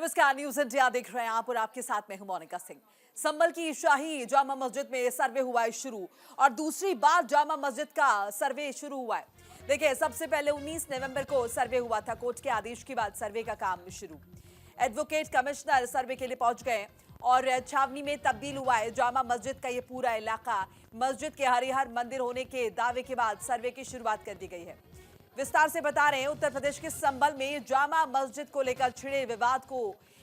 नमस्कार, news India देख रहे हैं आप और आपके साथ मैं हूं मोनिका सिंह। संभल की शाही जामा मस्जिद में सर्वे हुआ है शुरू और दूसरी बार जामा मस्जिद का सर्वे शुरू हुआ है। देखिए, सबसे पहले 19 नवंबर को सर्वे हुआ था। कोर्ट के आदेश के बाद सर्वे का काम शुरू। एडवोकेट कमिश्नर सर्वे के लिए पहुंच गए और छावनी में तब्दील हुआ है जामा मस्जिद का ये पूरा इलाका। मस्जिद के हरिहर मंदिर होने के दावे के बाद सर्वे की शुरुआत कर दी गई है। विस्तार से बता रहे हैं, उत्तर प्रदेश के संभल में जामा मस्जिद को लेकर छिड़े विवाद को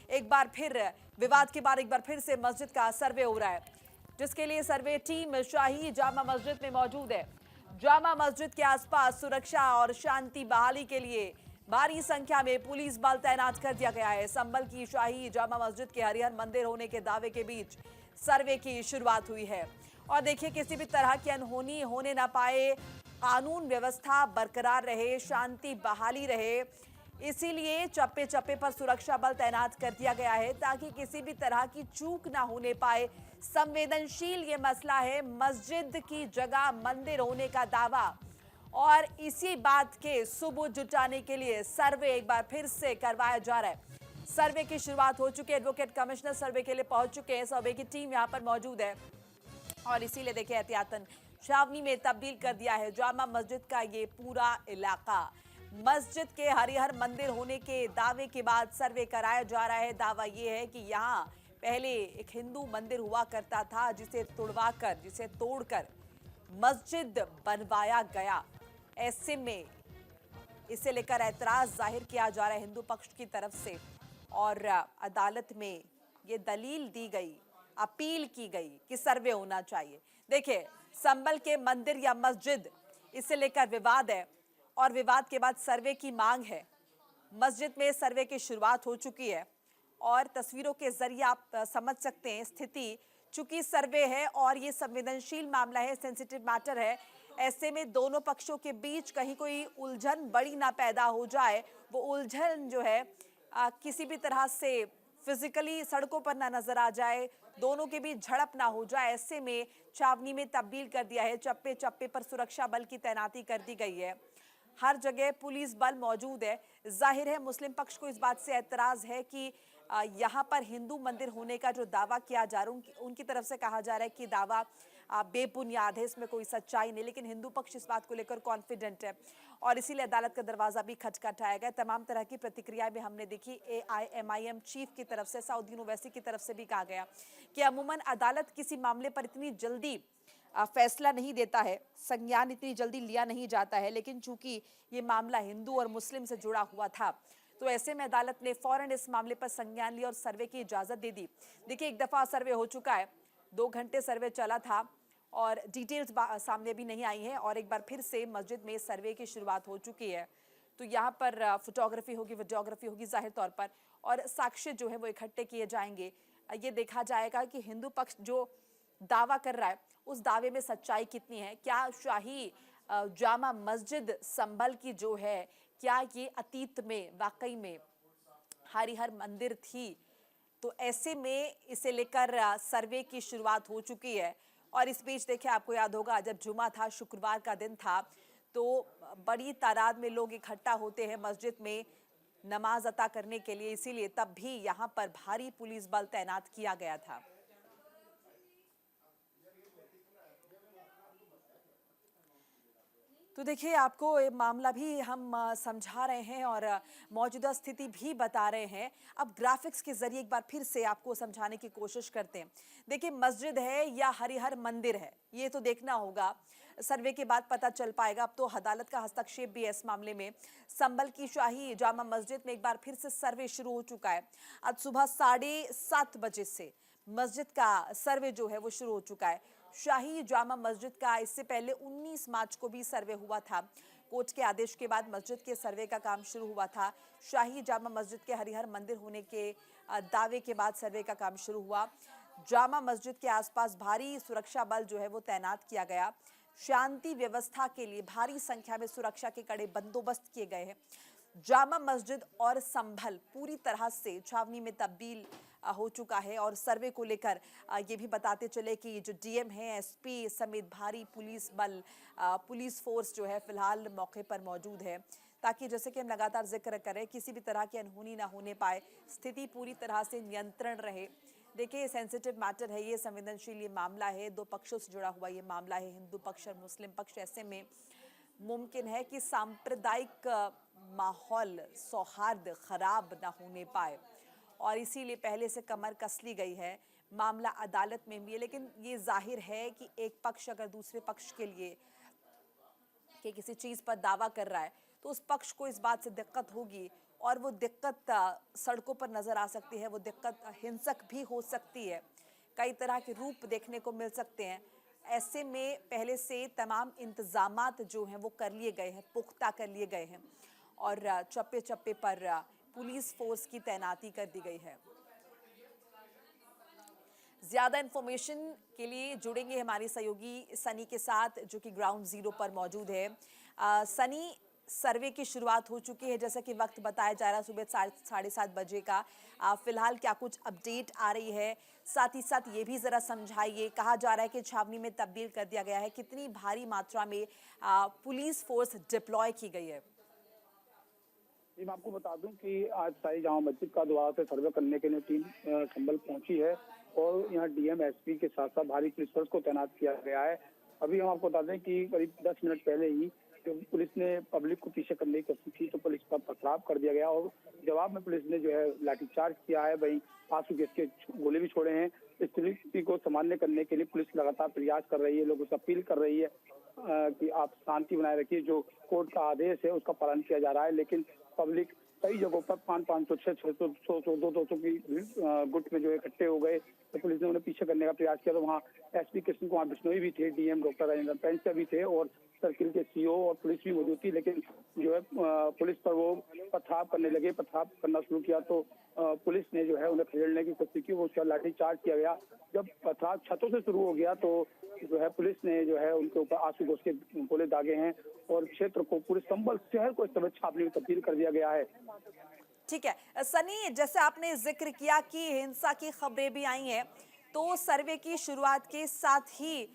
एक बार फिर से मस्जिद का सर्वे हो रहा है, जिसके लिए सर्वे टीम शाही जामा मस्जिद में मौजूद है। जामा मस्जिद के आसपास सुरक्षा और शांति बहाली के लिए भारी संख्या में पुलिस बल तैनात कर दिया गया है। संभल की शाही जामा मस्जिद के हरिहर मंदिर होने के दावे के बीच सर्वे की शुरुआत हुई है और देखिए, किसी भी तरह की अनहोनी होने ना पाए, कानून व्यवस्था बरकरार रहे, शांति बहाली रहे, इसीलिए चप्पे चप्पे पर सुरक्षा बल तैनात कर दिया गया है ताकि किसी भी तरह की चूक ना होने पाए। संवेदनशील ये मसला है, मस्जिद की जगह मंदिर होने का दावा, और इसी बात के सबूत जुटाने के लिए सर्वे एक बार फिर से करवाया जा रहा है। सर्वे की शुरुआत हो चुकी है। एडवोकेट कमिश्नर सर्वे के लिए पहुंच चुके हैं। सर्वे की टीम यहां पर मौजूद है और इसीलिए देखिए, एहतियातन छावनी में तब्दील कर दिया है जामा मस्जिद का ये पूरा इलाका। मस्जिद के हरिहर मंदिर होने के दावे के बाद सर्वे कराया जा रहा है। दावा ये है कि यहाँ पहले एक हिंदू मंदिर हुआ करता था, जिसे तोड़कर मस्जिद बनवाया गया। ऐसे में इसे लेकर ऐतराज जाहिर किया जा रहा है हिंदू पक्ष की तरफ से और अदालत में ये दलील दी गई, अपील की गई कि सर्वे होना चाहिए। देखिए, संभल के मंदिर या मस्जिद, इसे लेकर विवाद है और विवाद के बाद सर्वे की मांग है। मस्जिद में सर्वे की शुरुआत हो चुकी है और तस्वीरों के जरिए आप समझ सकते हैं स्थिति। चूंकि सर्वे है और ये संवेदनशील मामला है, सेंसिटिव मैटर है, ऐसे में दोनों पक्षों के बीच कहीं कोई उलझन बड़ी ना पैदा हो जाए। वो उलझन जो है किसी भी तरह से फिजिकली सड़कों पर ना नजर आ जाए, दोनों के बीच झड़प ना हो जाए। ऐसे में छावनी में तब्दील कर दिया है। चप्पे चप्पे पर सुरक्षा बल की तैनाती कर दी गई है। हर जगह पुलिस बल मौजूद है। जाहिर है, मुस्लिम पक्ष को इस बात से एतराज है कि यहाँ पर हिंदू मंदिर होने का जो दावा किया जा रहा है, उनकी तरफ से कहा जा रहा है कि दावा बेबुनियाद है, इसमें कोई सच्चाई नहीं। लेकिन हिंदू पक्ष इस बात को लेकर कॉन्फिडेंट है और इसीलिए अदालत का दरवाजा भी खटखटाया गया। तमाम तरह की प्रतिक्रियाएं भी हमने देखी। AIMIM चीफ की तरफ से, सऊदी यूनिवर्सिटी की तरफ से भी कहा गया कि अमूमन अदालत किसी मामले पर इतनी जल्दी फैसला नहीं देता है, संज्ञान इतनी जल्दी लिया नहीं जाता है। लेकिन चूंकि ये मामला हिंदू और मुस्लिम से जुड़ा हुआ था, तो ऐसे में अदालत ने फौरन इस मामले पर संज्ञान लिया और सर्वे की इजाजत दे दी। देखिए, एक दफा सर्वे हो चुका है, 2 घंटे सर्वे चला था और डिटेल्स सामने भी नहीं आई है और एक बार फिर से मस्जिद में सर्वे की शुरुआत हो चुकी है। तो यहाँ पर फोटोग्राफी होगी, वीडियोग्राफी होगी जाहिर तौर पर, और साक्ष्य जो है वो इकट्ठे किए जाएंगे। ये देखा जाएगा कि हिंदू पक्ष जो दावा कर रहा है उस दावे में सच्चाई कितनी है। क्या शाही जामा मस्जिद संभल की जो है, क्या ये अतीत में वाकई में हरिहर मंदिर थी? तो ऐसे में इसे लेकर सर्वे की शुरुआत हो चुकी है। और इस बीच देखिए, आपको याद होगा जब जुमा था, शुक्रवार का दिन था, तो बड़ी तादाद में लोग इकट्ठा होते हैं मस्जिद में नमाज अता करने के लिए, इसीलिए तब भी यहाँ पर भारी पुलिस बल तैनात किया गया था। तो देखिए, आपको ये मामला भी हम समझा रहे हैं और मौजूदा स्थिति भी बता रहे हैं। अब ग्राफिक्स के जरिए एक बार फिर से आपको समझाने की कोशिश करते हैं। देखिए, मस्जिद है या हरिहर मंदिर है, ये तो देखना होगा, सर्वे के बाद पता चल पाएगा। अब तो अदालत का हस्तक्षेप भी है इस मामले में। संभल की शाही जामा मस्जिद में एक बार फिर से सर्वे शुरू हो चुका है। आज सुबह 7:30 बजे से मस्जिद का सर्वे जो है वो शुरू हो चुका है। शाही जामा मस्जिद का इससे पहले 19 मार्च को भी सर्वे हुआ था। कोर्ट के आदेश के बाद मस्जिद के सर्वे का काम शुरू हुआ था। शाही जामा मस्जिद के हरिहर मंदिर होने के दावे के बाद सर्वे का काम शुरू हुआ। जामा मस्जिद के आसपास भारी सुरक्षा बल जो है वो तैनात किया गया। शांति व्यवस्था के लिए भारी संख्या में सुरक्षा के कड़े बंदोबस्त किए गए हैं। जामा मस्जिद और संभल पूरी तरह से छावनी में तब्दील हो चुका है और सर्वे को लेकर ये भी बताते चले कि जो डीएम है, एसपी समेत भारी पुलिस बल, पुलिस फोर्स जो है फिलहाल मौके पर मौजूद है। ताकि जैसे कि हम लगातार जिक्र करें किसी भी तरह की अनहोनी ना होने पाए, स्थिति पूरी तरह से नियंत्रण रहे। देखिए सेंसिटिव मैटर है, ये संवेदनशील ये मामला है, दो पक्षों से जुड़ा हुआ ये मामला है, हिंदू पक्ष और मुस्लिम पक्ष। ऐसे में मुमकिन है कि सांप्रदायिक माहौल सौहार्द खराब ना होने पाए और इसीलिए पहले से कमर कस ली गई है। मामला अदालत में भी है, लेकिन ये जाहिर है कि एक पक्ष अगर दूसरे पक्ष के लिए कि किसी चीज पर दावा कर रहा है तो उस पक्ष को इस बात से दिक्कत होगी और वो दिक्कत सड़कों पर नजर आ सकती है, वो दिक्कत हिंसक भी हो सकती है, कई तरह के रूप देखने को मिल सकते हैं। ऐसे में पहले से तमाम इंतजामात जो हैं वो कर लिए गए हैं, पुख्ता कर लिए गए हैं और चप्पे चप्पे पर पुलिस फोर्स की तैनाती कर दी गई है। ज्यादा इंफॉर्मेशन के लिए जुड़ेंगे हमारी सहयोगी सनी के साथ जो कि ग्राउंड जीरो पर मौजूद है। सनी, सर्वे की शुरुआत हो चुकी है जैसा कि वक्त बताया जा रहा है सुबह 7:30 बजे का। फिलहाल क्या कुछ अपडेट आ रही है, साथ ही साथ ये भी जरा समझाइए, कहा जा रहा है कि छावनी में तब्दील कर दिया गया है, कितनी भारी मात्रा में पुलिस फोर्स डिप्लॉय की गई है? जी, मैं आपको बता दूं कि आज साई जामा मस्जिद का दोबारा से सर्वे करने के लिए टीम संभल पहुंची है और यहाँ डीएम एसपी के साथ साथ भारी पुलिस फोर्स को तैनात किया गया है। अभी हम आपको बता दें कि करीब 10 मिनट पहले ही जो पुलिस ने पब्लिक को पीछे करने की कोशिश की तो पुलिस पर पथराव कर दिया गया और जवाब में पुलिस ने जो है लाठीचार्ज किया है। वहीं आंसू गैस के गोले भी छोड़े हैं। इस स्थिति को सामान्य करने के लिए पुलिस लगातार प्रयास कर रही है, लोगों से अपील कर रही है कि आप शांति बनाए रखिए। जो कोर्ट का आदेश है उसका पालन किया जा रहा है, लेकिन पब्लिक कई जगहों पर 500, 600, 100, 200 की गुट में जो इकट्ठे हो गए तो पुलिस ने उन्हें पीछे करने का प्रयास किया। तो वहाँ एसपी कृष्ण कुमार बिश्नोई भी थे, डीएम डॉक्टर राजेंद्र पेंचा भी थे और सर्किल के सीओ और पुलिस भी मौजूद थी, लेकिन जो है पुलिस पर वो पथराव करने लगे। पथराव करना शुरू किया तो पुलिस ने जो है उन्हें खदेड़ने की कोशिश की, वो उसका लाठीचार्ज किया गया। जब पथराव छतों से शुरू हो गया तो जो है पुलिस ने जो है उनके ऊपर आंसू गैस के गोले दागे हैं और क्षेत्र को पूरे संभल शहर को इस समय छावनी में तब्दील कर दिया गया है। ठीक है सनी, जैसे आपने जिक्र किया कि हिंसा की खबरें भी आई हैं, तो सर्वे की शुरुआत के साथ ही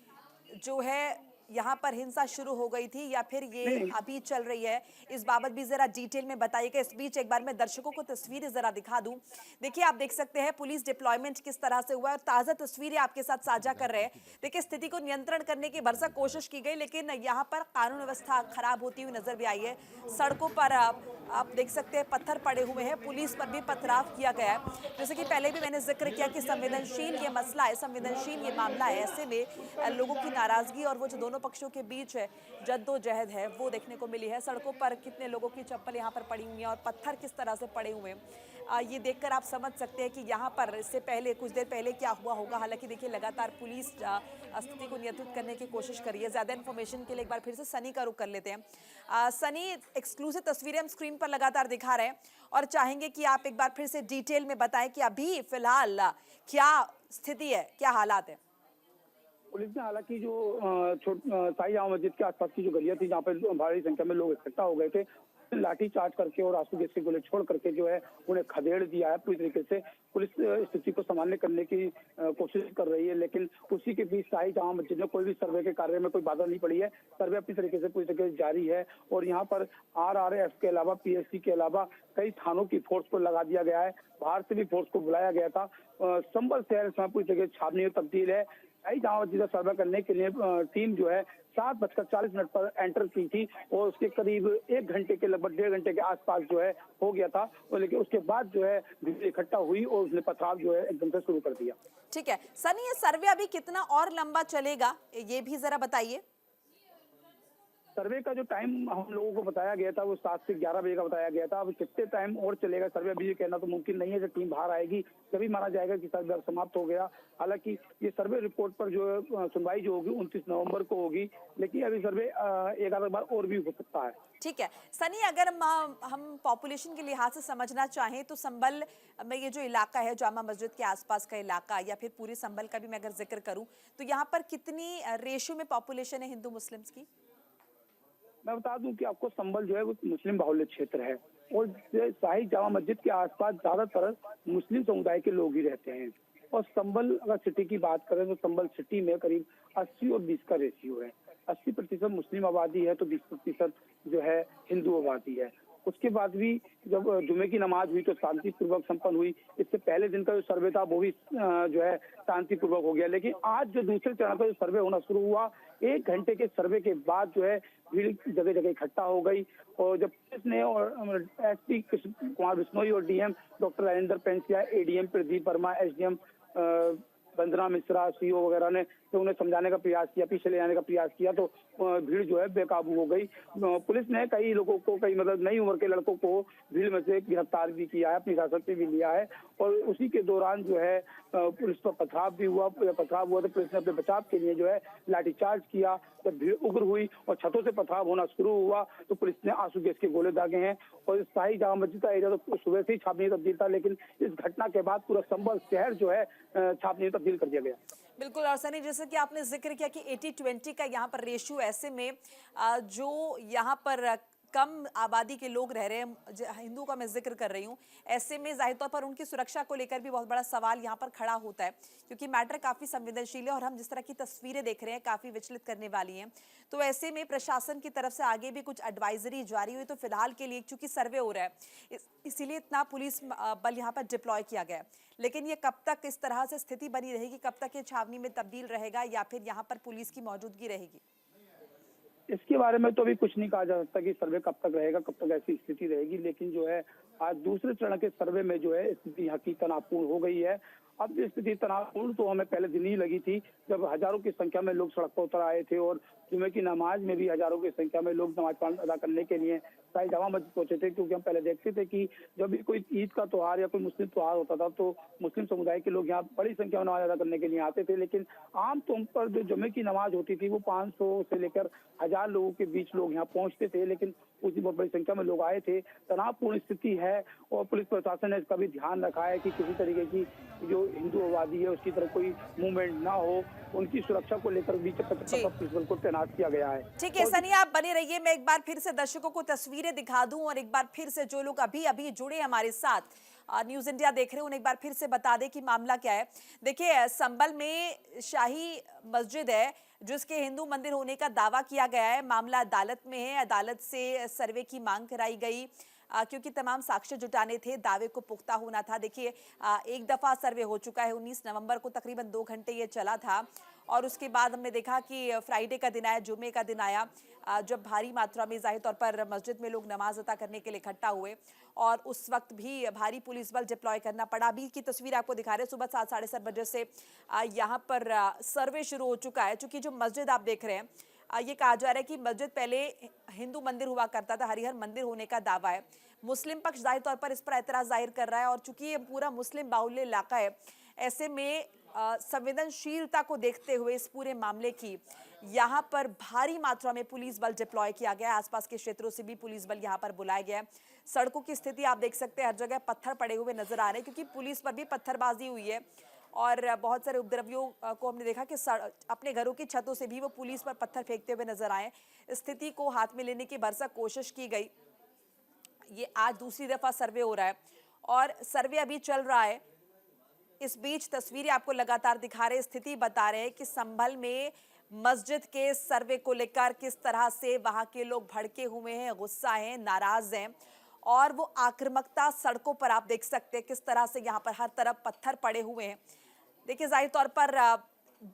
जो है यहाँ पर हिंसा शुरू हो गई थी या फिर ये अभी चल रही है, इस बाबत भी जरा डिटेल में बताइएगा। इस बीच एक बार मैं दर्शकों को तस्वीरें जरा दिखा दूं। देखिए आप देख सकते हैं पुलिस डिप्लॉयमेंट किस तरह से हुआ है और ताजा तस्वीरें आपके साथ साझा कर रहे हैं। देखिए स्थिति को नियंत्रण करने की भरसक कोशिश की गई, लेकिन यहाँ पर कानून व्यवस्था खराब होती हुई नजर भी आई है। सड़कों पर आप देख सकते हैं पत्थर पड़े हुए हैं, पुलिस पर भी पथराव किया गया है। जैसे कि पहले भी मैंने जिक्र किया कि संवेदनशील ये मसला है, संवेदनशील ये मामला है। ऐसे में लोगों की नाराजगी और वो जो दोनों पक्षों के बीच जद्दोजहद है वो देखने को मिली है। सड़कों पर कितने लोगों की चप्पल यहाँ पर पड़ी हुई है और पत्थर किस तरह से पड़े हुए हैं, ये देखकर आप समझ सकते हैं कि यहाँ पर इससे पहले कुछ देर पहले क्या हुआ होगा। हालांकि देखिए लगातार पुलिस स्थिति को नियंत्रित करने की कोशिश कर रही है। ज्यादा इन्फॉर्मेशन के लिए एक बार फिर से सनी का रुख कर लेते हैं। सनी, एक्सक्लूसिव तस्वीरें हम स्क्रीन पर लगातार दिखा रहे हैं और चाहेंगे कि आप एक बार फिर से डिटेल में बताएं कि अभी फिलहाल क्या स्थिति है, क्या हालात है। पुलिस ने हालांकि जो साई जामा मस्जिद के आसपास की जो गलियां थी जहाँ पर भारी संख्या में लोग इकट्ठा हो गए थे, लाठी चार्ज करके और आंसू गैस के गोले छोड़ करके जो है उन्हें खदेड़ दिया है। पूरी तरीके से पुलिस स्थिति को संभालने करने की कोशिश कर रही है, लेकिन उसी के बीच साई जामा मस्जिद में कोई भी सर्वे के कार्य में कोई बाधा नहीं पड़ी है। सर्वे अपनी तरीके से पूरी तरीके से जारी है और यहाँ पर RRF के अलावा PSC के अलावा कई थानों की फोर्स को लगा दिया गया है। बाहर से भी फोर्स को बुलाया गया था। संभल शहर पूरी तरीके से छावनी में तब्दील है। साई जामा मस्जिद का सर्वे करने के लिए टीम जो है 7:40 पर एंटर की थी और उसके करीब 1 घंटे के लगभग 1.5 घंटे के आसपास जो है हो गया था, लेकिन उसके बाद जो है भीड़ इकट्ठा हुई और उसने पथराव जो है एकदम से शुरू कर दिया। ठीक है सनी, ये सर्वे अभी कितना और लंबा चलेगा ये भी जरा बताइए। सर्वे का जो टाइम हम लोगों को बताया गया था वो 7 से 11 बजे का बताया गया था। अब कितने टाइम और चलेगा सर्वे अभी ये कहना तो मुमकिन नहीं है। जब टीम बाहर आएगी तभी माना जाएगा कि सर्वे अब समाप्त हो गया। हालांकि ये सर्वे रिपोर्ट पर जो सुनवाई जो होगी 29 नवंबर को होगी, लेकिन अभी सर्वे एक आध बार और भी हो सकता है। ठीक है सनी, अगर हम पॉपुलेशन के लिहाज से समझना चाहें तो संभल में ये जो इलाका है जामा मस्जिद के आसपास का इलाका या फिर पूरे संभल का भी मैं अगर जिक्र करूं तो यहाँ पर कितनी रेशियो में पॉपुलेशन है हिंदू मुस्लिम्स की? मैं बता दूं कि आपको संभल जो है वो मुस्लिम बाहुल्य क्षेत्र है और साई जामा मस्जिद के आसपास ज्यादातर मुस्लिम समुदाय के लोग ही रहते हैं। और संभल अगर सिटी की बात करें तो संभल सिटी में करीब 80 और 20 का रेशियो है। 80% मुस्लिम आबादी है तो 20% जो है हिंदू आबादी है। उसके बाद भी जब जुमे की नमाज हुई तो शांतिपूर्वक संपन्न हुई। इससे पहले दिन का जो सर्वे था वो भी जो है शांतिपूर्वक हो गया। लेकिन आज जो दूसरे चरण का जो सर्वे होना शुरू हुआ, 1 घंटे के सर्वे के बाद जो है भीड़ जगह जगह इकट्ठा हो गई। और जब पुलिस ने और एसपी कृष्ण कुमार बिश्नोई और DM doctor Rajendra Pensiya, ADM Pradeep Verma, SDM Vandana Mishra, CO वगैरह ने तो उन्हें समझाने का प्रयास किया, पीछे ले जाने का प्रयास किया तो भीड़ जो है बेकाबू हो गई। पुलिस ने कई लोगों को, कई मतलब नई उम्र के लड़कों को भीड़ में से गिरफ्तार भी किया है, अपनी हिरासत में भी लिया है। और उसी के दौरान जो है पुलिस पर पथराव भी हुआ। पथराव हुआ तो पुलिस ने अपने बचाव के लिए जो है लाठीचार्ज किया। जब भीड़ उग्र हुई और छतों से पथराव होना शुरू हुआ तो पुलिस ने आंसू गैस के गोले दागे हैं। और शाही जामा मस्जिद का एरिया तो सुबह से ही छावनी तब्दील था, लेकिन इस घटना के बाद पूरा संभल शहर जो है छावनी तब्दील कर दिया गया। बिल्कुल। और सनी, जैसे कि आपने जिक्र किया कि 80-20 का यहाँ पर रेशियो, ऐसे में जो यहाँ पर कम आबादी के लोग रह रहे हैं, हिंदू का मैं जिक्र कर रही हूँ, ऐसे में जाहिर तौर पर उनकी सुरक्षा को लेकर भी बहुत बड़ा सवाल यहाँ पर खड़ा होता है, क्योंकि मैटर काफ़ी संवेदनशील है और हम जिस तरह की तस्वीरें देख रहे हैं काफ़ी विचलित करने वाली हैं। तो ऐसे में प्रशासन की तरफ से आगे भी कुछ एडवाइजरी जारी हुई, तो फिलहाल के लिए चूंकि सर्वे हो रहा है इसीलिए इतना पुलिस बल यहाँ पर डिप्लॉय किया गया है। लेकिन ये कब तक इस तरह से स्थिति बनी रहेगी, कब तक ये छावनी में तब्दील रहेगा या फिर यहाँ पर पुलिस की मौजूदगी रहेगी? इसके बारे में तो अभी कुछ नहीं कहा जा सकता कि सर्वे कब तक रहेगा, कब तक ऐसी स्थिति रहेगी। लेकिन जो है आज दूसरे चरण के सर्वे में जो है स्थिति यहाँ की तनावपूर्ण हो गई है। अब स्थिति तनावपूर्ण तो हमें पहले दिन ही लगी थी, जब हजारों की संख्या में लोग सड़क पर उतर आए थे और जुमे की नमाज में भी हजारों की संख्या में लोग नमाज अदा करने के लिए शाही जामा मस्जिद पहुंचे थे। क्योंकि हम पहले देखते थे कि जब भी कोई ईद का त्योहार या कोई मुस्लिम त्योहार होता था तो मुस्लिम समुदाय के लोग यहाँ बड़ी संख्या में नमाज अदा करने के लिए आते थे। लेकिन आमतौर पर जो जुमे की नमाज होती थी वो 500 से लेकर 1000 लोगों के बीच लोग यहाँ पहुंचते थे, लेकिन उसी बहुत बड़ी संख्या में लोग आए थे। तनावपूर्ण स्थिति है और पुलिस प्रशासन ने इसका भी ध्यान रखा है कि किसी तरीके की जो हिंदू आबादी है उसकी तरफ कोई मूवमेंट ना हो। उनकी सुरक्षा को लेकर भी पुलिस बल को तैनात किया गया है। ठीक है सनी, आप बने रहिए। मैं एक बार फिर से दर्शकों को तस्वीरें दिखा दूं और एक बार फिर से जो लोग अभी अभी जुड़े हमारे साथ न्यूज इंडिया देख रहे हैं उन्हें एक बार फिर से बता दें कि मामला क्या है। देखिए, संभल में शाही मस्जिद है जिसके हिंदू मंदिर होने का दावा किया गया है। मामला अदालत में है, अदालत से सर्वे की मांग कराई गई क्योंकि तमाम साक्ष्य जुटाने थे, दावे को पुख्ता होना था। देखिए, एक दफा सर्वे हो चुका है, 19 नवंबर को तकरीबन 2 घंटे ये चला था और उसके बाद हमने देखा कि फ्राइडे का दिन आया, जुमे का दिन आया, जब भारी मात्रा में जाहिर तौर पर मस्जिद में लोग नमाज अदा करने के लिए इकट्ठा हुए और उस वक्त भी भारी पुलिस बल डिप्लॉय करना पड़ा। अभी की तस्वीर आपको दिखा रहे हैं, सुबह 7 साढ़े 7 बजे से यहाँ पर सर्वे शुरू हो चुका है। चूंकि जो मस्जिद आप देख रहे हैं, ये कहा जा रहा है कि मस्जिद पहले हिंदू मंदिर हुआ करता था, हरिहर मंदिर होने का दावा है। मुस्लिम पक्ष जाहिर तौर पर इस पर एतराज जाहिर कर रहा है और चूंकि ये पूरा मुस्लिम बाहुल्य इलाका है, ऐसे में संवेदनशीलता को देखते हुए इस पूरे मामले की यहाँ पर भारी मात्रा में पुलिस बल डिप्लॉय किया गया है। आसपास के क्षेत्रों से भी पुलिस बल यहाँ पर बुलाया गया है। सड़कों की स्थिति आप देख सकते हैं, हर जगह पत्थर पड़े हुए नजर आ रहे हैं क्योंकि पुलिस पर भी पत्थरबाजी हुई है और बहुत सारे उपद्रवियों को हमने देखा कि अपने घरों की छतों से भी वो पुलिस पर पत्थर फेंकते हुए नजर आए। स्थिति को हाथ में लेने की भरसक कोशिश की गई। ये आज दूसरी दफा सर्वे हो रहा है और सर्वे अभी चल रहा है। इस बीच तस्वीरें आपको लगातार दिखा रहे, स्थिति बता रहे हैं कि संभल में मस्जिद के सर्वे को लेकर किस तरह से वहां के लोग भड़के हुए हैं, गुस्सा हैं, नाराज हैं और वो आक्रामकता सड़कों पर आप देख सकते हैं किस तरह से यहाँ पर हर तरफ पत्थर पड़े हुए हैं। देखिए, जाहिर तौर पर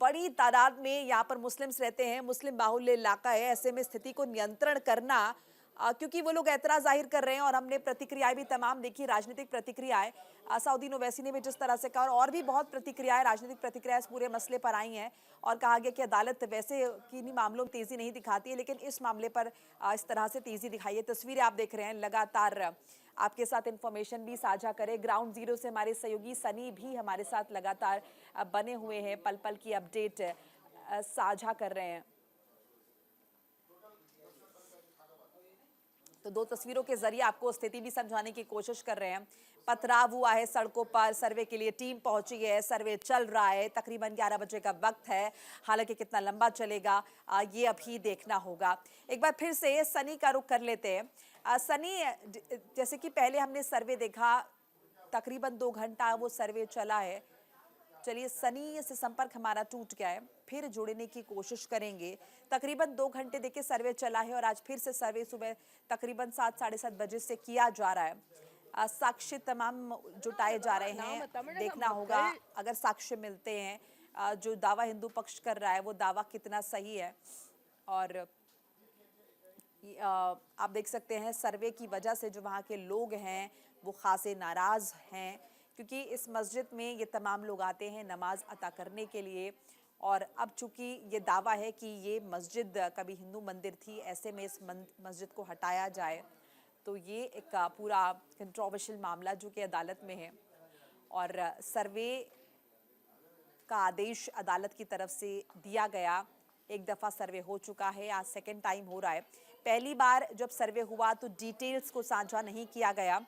बड़ी तादाद में यहाँ पर मुस्लिम्स रहते हैं, मुस्लिम बाहुल्य इलाका है, ऐसे में स्थिति को नियंत्रण करना क्योंकि वो लोग एतराज जाहिर कर रहे हैं और हमने प्रतिक्रियाएं भी तमाम देखी, राजनीतिक प्रतिक्रियाएं। सऊदीन ओवैसी ने भी जिस तरह से कहा और भी बहुत प्रतिक्रियाएं, राजनीतिक प्रतिक्रियाएं इस पूरे मसले पर आई हैं और कहा गया कि अदालत वैसे किन्हीं मामलों में तेजी नहीं दिखाती है, लेकिन इस मामले पर इस तरह से तेजी दिखाई है। तस्वीरें आप देख रहे हैं, लगातार आपके साथ इंफॉर्मेशन भी साझा करें। ग्राउंड जीरो से हमारे सहयोगी सनी भी हमारे साथ लगातार बने हुए हैं, पल पल की अपडेट साझा कर रहे हैं। तो 2 तस्वीरों के जरिए आपको स्थिति भी समझाने की कोशिश कर रहे हैं। पथराव हुआ है सड़कों पर, सर्वे के लिए टीम पहुंची है, सर्वे चल रहा है, तकरीबन 11 बजे का वक्त है। हालांकि कितना लंबा चलेगा ये अभी देखना होगा। एक बार फिर से सनी का रुख कर लेते हैं। सनी, जैसे कि पहले हमने सर्वे देखा, तकरीबन 2 घंटा वो सर्वे चला है, चलिए, सनी से संपर्क हमारा टूट गया है, फिर जुड़ने की कोशिश करेंगे। तकरीबन 2 घंटे देखिए सर्वे चला है और आज फिर से सर्वे सुबह तकरीबन 7 साढ़े 7 बजे से किया जा रहा है। साक्ष्य तमाम जुटाए जा रहे हैं। देखना होगा अगर साक्ष्य मिलते हैं, जो दावा हिंदू पक्ष कर रहा है वो दावा कितना सही है। और आप देख सकते हैं सर्वे की वजह से जो वहाँ के लोग हैं वो खासे नाराज हैं, क्योंकि इस मस्जिद में ये तमाम लोग आते हैं नमाज अता करने के लिए। और अब चूंकि ये दावा है कि ये मस्जिद कभी हिंदू मंदिर थी, ऐसे में इस मस्जिद को हटाया जाए, तो ये एक पूरा कंट्रोवर्शियल मामला जो कि अदालत में है। और सर्वे का आदेश अदालत की तरफ से दिया गया। एक दफ़ा सर्वे हो चुका है, आज सेकेंड टाइम हो रहा है। पहली बार जब सर्वे हुआ तो डिटेल्स को साझा नहीं किया गया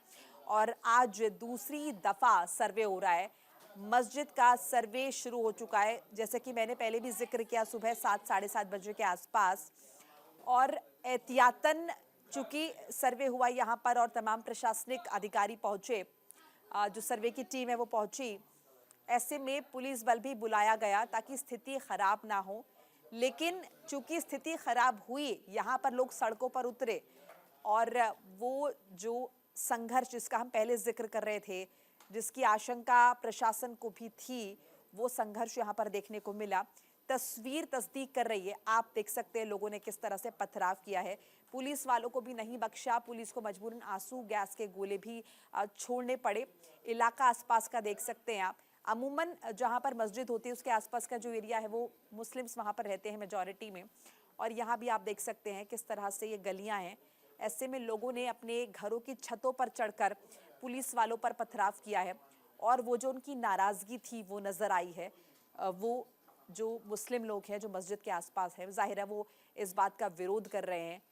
और आज दूसरी दफ़ा सर्वे हो रहा है। मस्जिद का सर्वे शुरू हो चुका है, जैसे कि मैंने पहले भी जिक्र किया, सुबह 7 साढ़े 7 बजे के आसपास। और एहतियातन चूँकि सर्वे हुआ यहाँ पर और तमाम प्रशासनिक अधिकारी पहुँचे, जो सर्वे की टीम है वो पहुँची, ऐसे में पुलिस बल भी बुलाया गया ताकि स्थिति खराब ना हो। लेकिन चूंकि स्थिति खराब हुई, यहाँ पर लोग सड़कों पर उतरे और वो जो संघर्ष जिसका हम पहले जिक्र कर रहे थे, जिसकी आशंका प्रशासन को भी थी, वो संघर्ष यहाँ पर देखने को मिला। तस्वीर तस्दीक कर रही है। आप देख सकते हैं लोगों ने किस तरह से पथराव किया है। पुलिस वालों को भी नहीं बख्शा, पुलिस को मजबूरन आंसू गैस के गोले भी छोड़ने पड़े। इलाका आसपास का देख सकते हैं आप। अमूमन जहाँ पर मस्जिद होती है उसके आसपास का जो एरिया है वो मुस्लिम्स वहाँ पर रहते हैं मेजॉरिटी में। और यहाँ भी आप देख सकते हैं किस तरह से ये गलियाँ हैं। ऐसे में लोगों ने अपने घरों की छतों पर चढ़कर पुलिस वालों पर पथराव किया है और वो जो उनकी नाराज़गी थी वो नज़र आई है। वो जो मुस्लिम लोग हैं जो मस्जिद के आसपास हैं, ज़ाहिर है वो इस बात का विरोध कर रहे हैं,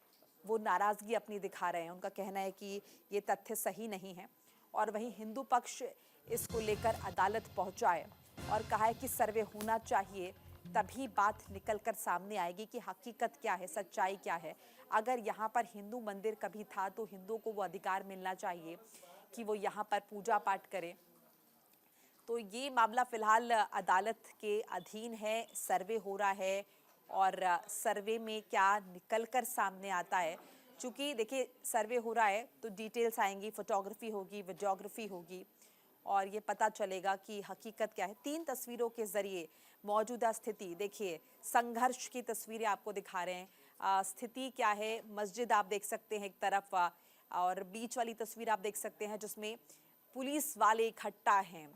वो नाराज़गी अपनी दिखा रहे हैं। उनका कहना है कि ये तथ्य सही नहीं है। और वहीं हिंदू पक्ष इसको लेकर अदालत पहुंचा है और कहा है कि सर्वे होना चाहिए, तभी बात निकल कर सामने आएगी कि हकीकत क्या है, सच्चाई क्या है। अगर यहाँ पर हिंदू मंदिर कभी था तो हिंदुओं को वो अधिकार मिलना चाहिए कि वो यहाँ पर पूजा पाठ करें। तो ये मामला फिलहाल अदालत के अधीन है, सर्वे हो रहा है और सर्वे में क्या निकल कर सामने आता है। चूँकि देखिए सर्वे हो रहा है तो डिटेल्स आएंगी, फोटोग्राफी होगी, वीडियोग्राफी होगी और ये पता चलेगा कि हकीकत क्या है। 3 तस्वीरों के ज़रिए मौजूदा स्थिति देखिए, संघर्ष की तस्वीरें आपको दिखा रहे हैं। स्थिति क्या है, मस्जिद आप देख सकते हैं एक तरफ और बीच वाली तस्वीर आप देख सकते हैं जिसमें पुलिस वाले इकट्ठा हैं।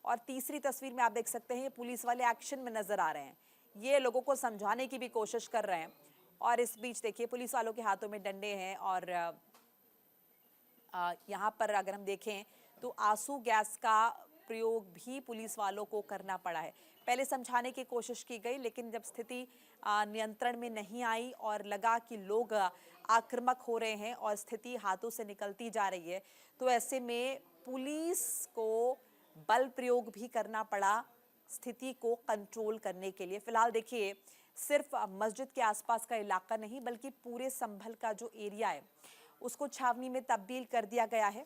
और तीसरी तस्वीर में आप देख सकते हैं पुलिस वाले एक्शन में नज़र आ रहे हैं, ये लोगों को समझाने की भी कोशिश कर रहे हैं। और इस बीच देखिए पुलिस वालों के हाथों में डंडे हैं और यहाँ पर अगर हम देखें तो आंसू गैस का प्रयोग भी पुलिस वालों को करना पड़ा है। पहले समझाने की कोशिश की गई, लेकिन जब स्थिति नियंत्रण में नहीं आई और लगा कि लोग आक्रामक हो रहे हैं और स्थिति हाथों से निकलती जा रही है, तो ऐसे में पुलिस को बल प्रयोग भी करना पड़ा स्थिति को कंट्रोल करने के लिए। फिलहाल देखिए सिर्फ मस्जिद के आसपास का इलाका नहीं बल्कि पूरे संभल का जो एरिया है उसको छावनी में तब्दील कर दिया गया है,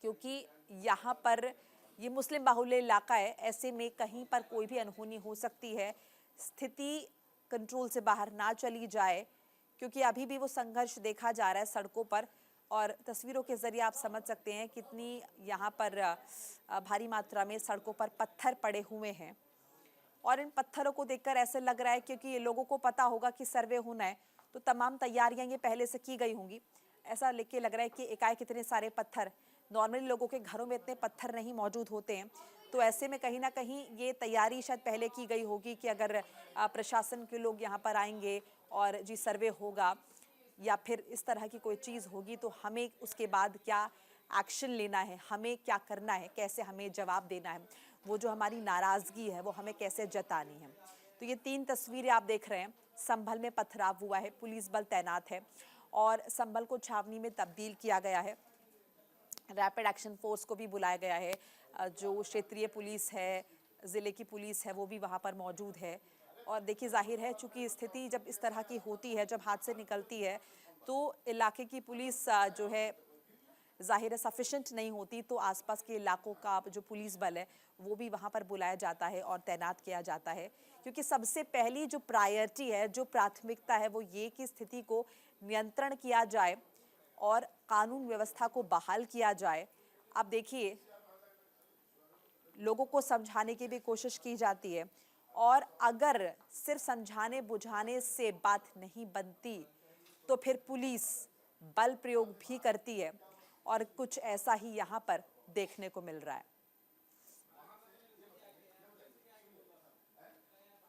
क्योंकि यहाँ पर ये मुस्लिम बाहुल्य इलाका है। ऐसे में कहीं पर कोई भी अनहोनी हो सकती है, स्थिति कंट्रोल से बाहर ना चली जाए, क्योंकि अभी भी वो संघर्ष देखा जा रहा है सड़कों पर। और तस्वीरों के जरिए आप समझ सकते हैं कितनी यहाँ पर भारी मात्रा में सड़कों पर पत्थर पड़े हुए हैं। और इन पत्थरों को देखकर ऐसे लग रहा है क्योंकि ये लोगों को पता होगा कि सर्वे होना है तो तमाम तैयारियां ये पहले से की गई होंगी। ऐसा लेके लग रहा है कि एकाएक इतने सारे पत्थर, नॉर्मली लोगों के घरों में इतने पत्थर नहीं मौजूद होते हैं, तो ऐसे में कहीं ना कहीं ये तैयारी शायद पहले की गई होगी कि अगर प्रशासन के लोग यहाँ पर आएंगे और जी सर्वे होगा या फिर इस तरह की कोई चीज़ होगी तो हमें उसके बाद क्या एक्शन लेना है, हमें क्या करना है, कैसे हमें जवाब देना है, वो जो हमारी नाराज़गी है वो हमें कैसे जतानी है। तो ये 3 तस्वीरें आप देख रहे हैं। संभल में पथराव हुआ है, पुलिस बल तैनात है और संभल को छावनी में तब्दील किया गया है। रैपिड एक्शन फोर्स को भी बुलाया गया है, जो क्षेत्रीय पुलिस है, ज़िले की पुलिस है, वो भी वहाँ पर मौजूद है। और देखिए जाहिर है चूँकि स्थिति जब इस तरह की होती है, जब हाथ से निकलती है, तो इलाके की पुलिस जो है जाहिर है सफिशिएंट नहीं होती तो आसपास के इलाकों का जो पुलिस बल है वो भी वहां पर बुलाया जाता है और तैनात किया जाता है, क्योंकि सबसे पहली जो प्रायोरिटी है, जो प्राथमिकता है वो ये कि स्थिति को नियंत्रण किया जाए और कानून व्यवस्था को बहाल किया जाए। आप देखिए लोगों को समझाने की भी कोशिश की जाती है और अगर सिर्फ समझाने बुझाने से बात नहीं बनती तो फिर पुलिस बल प्रयोग भी करती है और कुछ ऐसा ही यहाँ पर देखने को मिल रहा है।